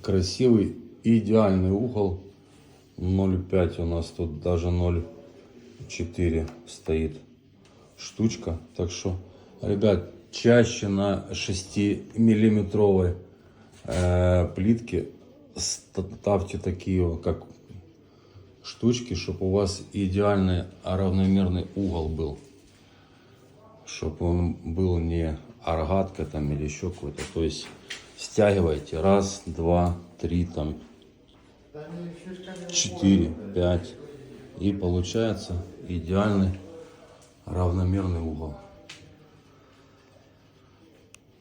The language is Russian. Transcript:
красивый, идеальный угол. 0,5 у нас тут, даже 0,4 стоит штучка. Так что, ребят, чаще на 6-миллиметровой плитке ставьте такие как штучки, чтобы у вас идеальный равномерный угол был, чтобы он был не аргатка там или еще какой-то. То есть стягивайте 1, 2, 3 там 4, 5 и получается идеальный равномерный угол.